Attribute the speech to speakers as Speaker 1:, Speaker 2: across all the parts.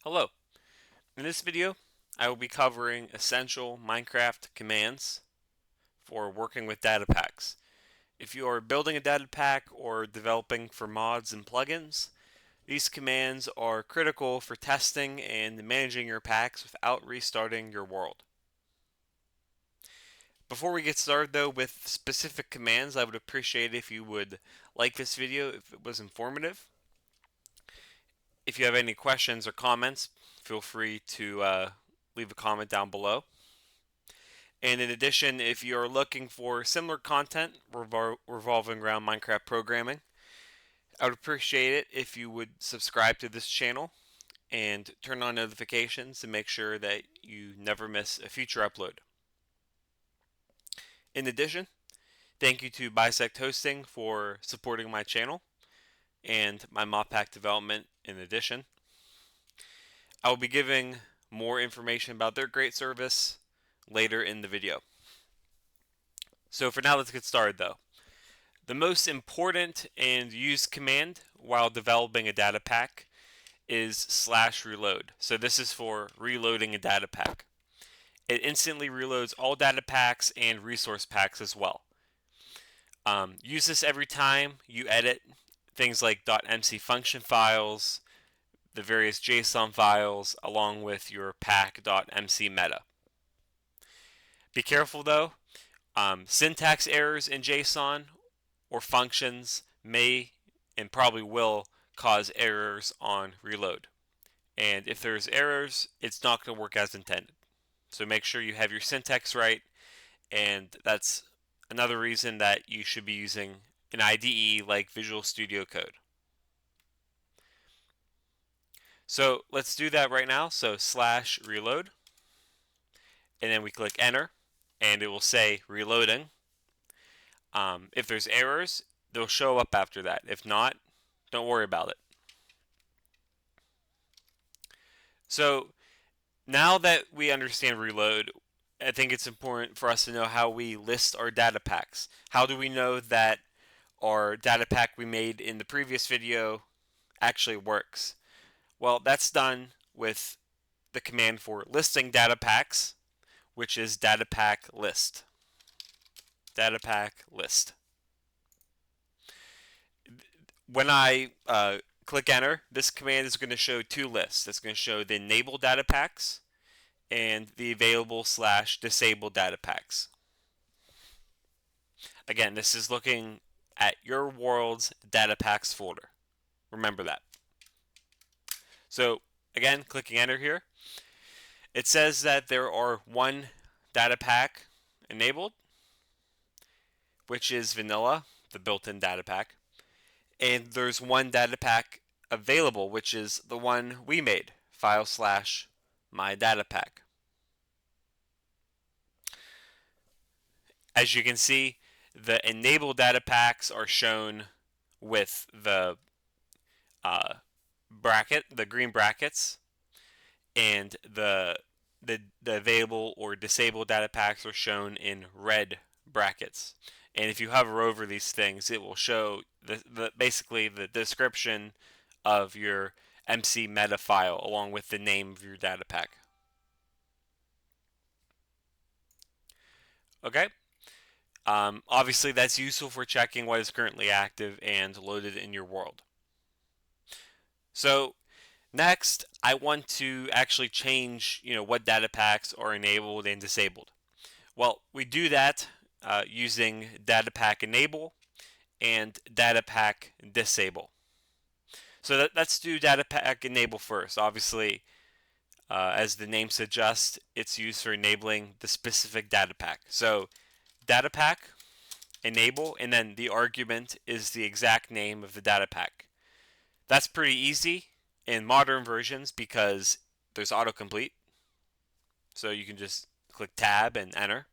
Speaker 1: Hello. In this video, I will be covering essential Minecraft commands for working with data packs. If you are building a data pack or developing for mods and plugins, these commands are critical for testing and managing your packs without restarting your world. Before we get started though with specific commands, I would appreciate if you would like this video if it was informative. If you have any questions or comments, feel free to leave a comment down below. And in addition, if you're looking for similar content revolving around Minecraft programming, I would appreciate it if you would subscribe to this channel and turn on notifications to make sure that you never miss a future upload. In addition, thank you to BisectHosting for supporting my channel and my mod pack development in addition. I will be giving more information about their great service later in the video. So for now, let's get started though. The most important and used command while developing a data pack is /reload. So this is for reloading a data pack. It instantly reloads all data packs and resource packs as well. Use this every time you edit things like .mc function files, the various JSON files, along with your pack.mc meta. Be careful though, syntax errors in JSON or functions may and probably will cause errors on reload. And if there's errors, it's not going to work as intended. So make sure you have your syntax right, and that's another reason that you should be using an IDE like Visual Studio Code. So let's do that right now. So /reload, and then we click enter, and it will say reloading. If there's errors, they'll show up after that. If not, don't worry about it. So now that we understand reload, I think it's important for us to know how we list our data packs. How do we know that our data pack we made in the previous video actually works? Well, that's done with the command for listing data packs, which is data pack list. Data pack list. When I click enter, this command is going to show two lists. It's going to show the enabled data packs and the available /disabled data packs. Again, this is looking at your world's data packs folder. Remember that. So again, clicking enter here, it says that there are one data pack enabled, which is vanilla, the built-in data pack, and there's one data pack available, which is the one we made, file /my data pack. As you can see, the enabled data packs are shown with the bracket, the green brackets, and the available or disabled data packs are shown in red brackets. And if you hover over these things, it will show basically the description of your MC meta file along with the name of your data pack. Okay. Obviously, that's useful for checking what is currently active and loaded in your world. So next, I want to actually change, what data packs are enabled and disabled. Well, we do that using data pack enable and data pack disable. So let's do data pack enable first. Obviously, as the name suggests, it's used for enabling the specific data pack. So data pack enable, and then the argument is the exact name of the data pack. That's pretty easy in modern versions because there's autocomplete. So you can just click tab and enter.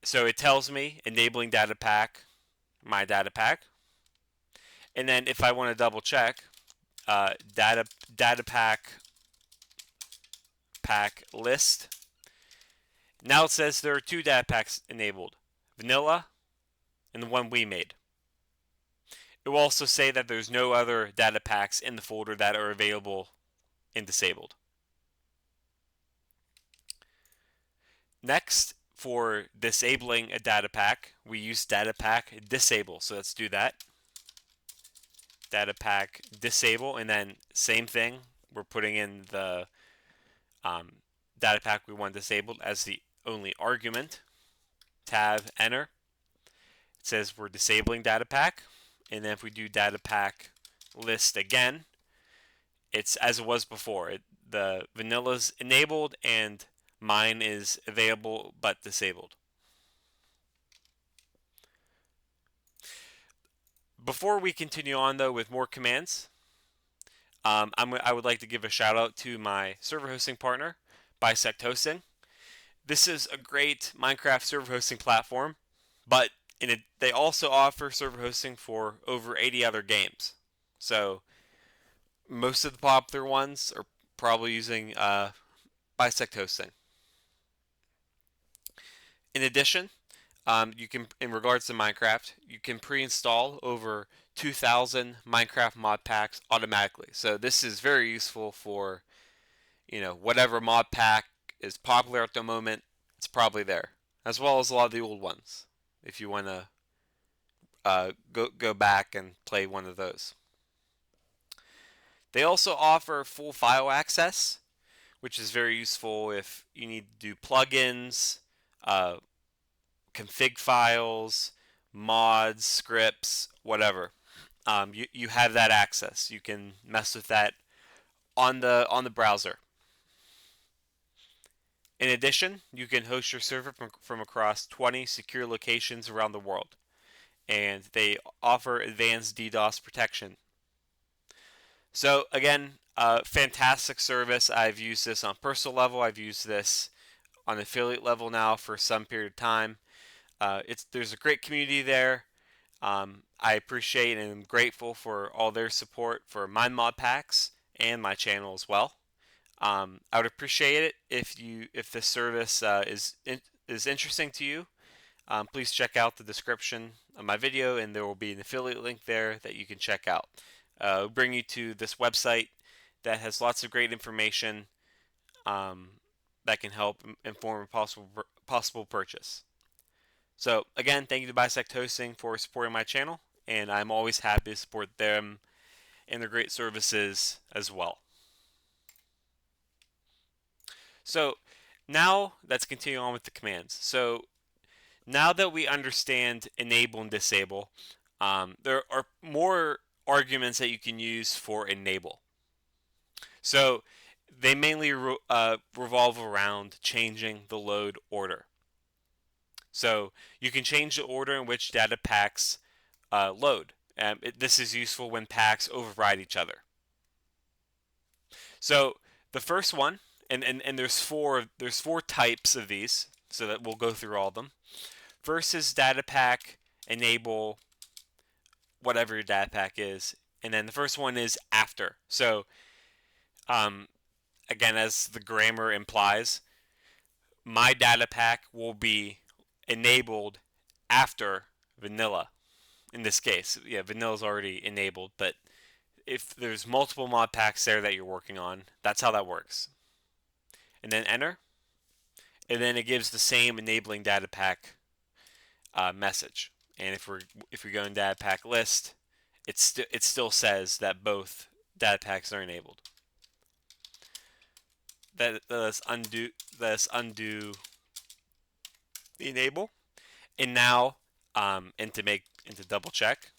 Speaker 1: So it tells me enabling data pack, my data pack. And then if I want to double check, data pack list. Now it says there are two data packs enabled, vanilla and the one we made. It will also say that there's no other data packs in the folder that are available and disabled. Next, for disabling a data pack, we use data pack disable. So let's do that. Data pack disable, and then same thing. We're putting in the data pack we want disabled as the only argument. Tab enter. It says we're disabling data pack, and then if we do data pack list again, it's as it was before. The vanilla's enabled and mine is available but disabled. Before we continue on though with more commands, I would like to give a shout out to my server hosting partner, BisectHosting. This is a great Minecraft server hosting platform, but they also offer server hosting for over 80 other games. So most of the popular ones are probably using BisectHosting. In addition, you can, in regards to Minecraft, you can pre-install over 2,000 Minecraft mod packs automatically. So this is very useful for, whatever mod pack is popular at the moment. It's probably there, as well as a lot of the old ones. If you want to go back and play one of those. They also offer full file access, which is very useful if you need to do plugins, config files, mods, scripts, whatever. You have that access. You can mess with that on the browser. In addition, you can host your server from across 20 secure locations around the world, and they offer advanced DDoS protection. So again, fantastic service. I've used this on personal level. I've used this on affiliate level now for some period of time. There's a great community there. I appreciate and am grateful for all their support for my mod packs and my channel as well. I would appreciate it if this service is interesting to you. Please check out the description of my video, and there will be an affiliate link there that you can check out. It'll bring you to this website that has lots of great information that can help inform a possible purchase. So again, thank you to BisectHosting for supporting my channel, and I'm always happy to support them and their great services as well. So now let's continue on with the commands. So now that we understand enable and disable, there are more arguments that you can use for enable. So they mainly revolve around changing the load order. So you can change the order in which data packs load. This is useful when packs override each other. So the first one, and there's four types of these, so that we'll go through all of them. First is data pack enable whatever your data pack is, and then the first one is after. So again, as the grammar implies, my data pack will be enabled after vanilla. In this case, yeah, vanilla is already enabled, but if there's multiple mod packs there that you're working on, that's how that works. And then enter, and then it gives the same enabling data pack message. And if we go in data pack list, it still says that both data packs are enabled. Let's undo the enable, and now and to double check,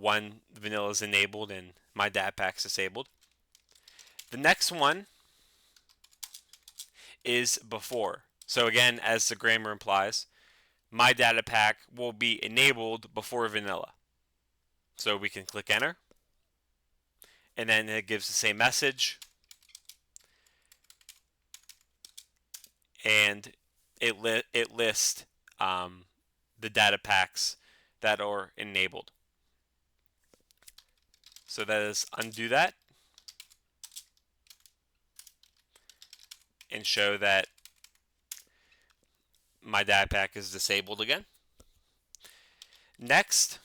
Speaker 1: one, vanilla is enabled and my data pack is disabled. The next one is before. So again, as the grammar implies, my data pack will be enabled before vanilla. So we can click enter, and then it gives the same message, and it lists the data packs that are enabled. So that is undo that and show that my data pack is disabled again. Next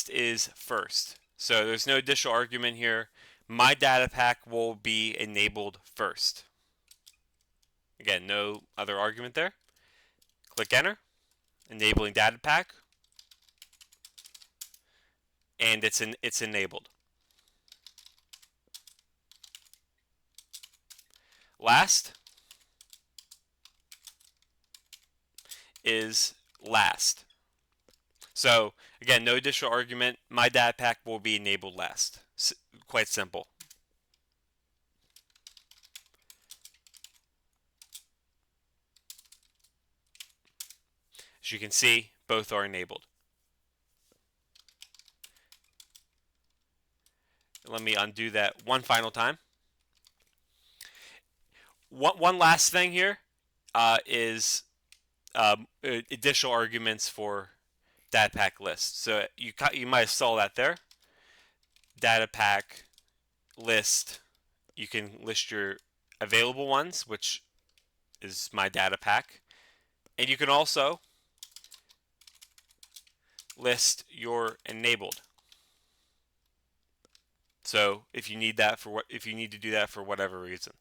Speaker 1: is first. So there's no additional argument here. My data pack will be enabled first. Again, no other argument there. Click enter, enabling data pack, and it's enabled. Last is last. So again, no additional argument. My data pack will be enabled last. Quite simple. As you can see, both are enabled. Let me undo that one final time. One last thing here is additional arguments for data pack list. So you might have saw that there. Data pack list. You can list your available ones, which is my data pack, and you can also list your enabled. So if you need that if you need to do that for whatever reason.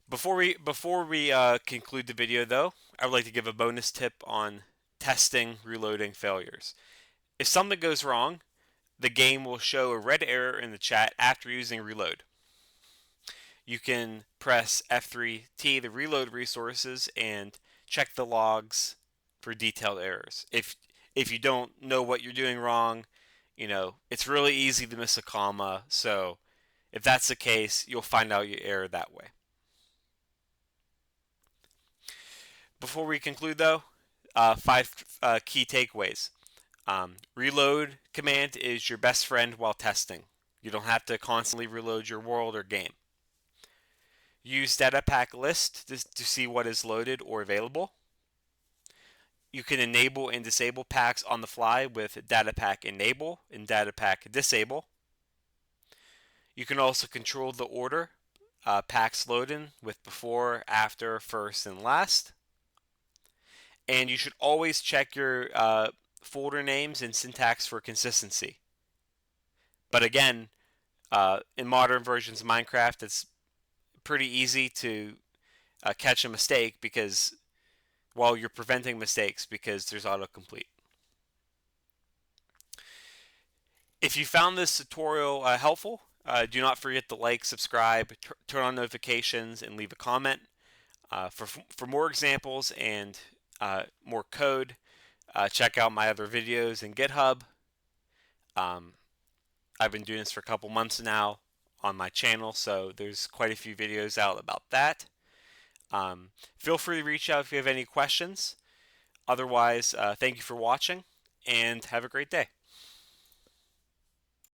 Speaker 1: Before we conclude the video, though, I would like to give a bonus tip on testing reloading failures. If something goes wrong, the game will show a red error in the chat after using reload. You can press F3T to reload resources and check the logs for detailed errors. If you don't know what you're doing wrong, it's really easy to miss a comma. So if that's the case, you'll find out your error that way. Before we conclude, though, 5 key takeaways. Reload command is your best friend while testing. You don't have to constantly reload your world or game. Use data pack list to see what is loaded or available. You can enable and disable packs on the fly with data pack enable and data pack disable. You can also control the order packs loading with before, after, first, and last. And you should always check your folder names and syntax for consistency. But again, in modern versions of Minecraft, it's pretty easy to catch a mistake because, well, you're preventing mistakes because there's autocomplete. If you found this tutorial helpful, do not forget to like, subscribe, turn on notifications, and leave a comment. For more examples and more code, check out my other videos in GitHub. I've been doing this for a couple months now on my channel, so there's quite a few videos out about that. Feel free to reach out if you have any questions. Otherwise, thank you for watching, and have a great day.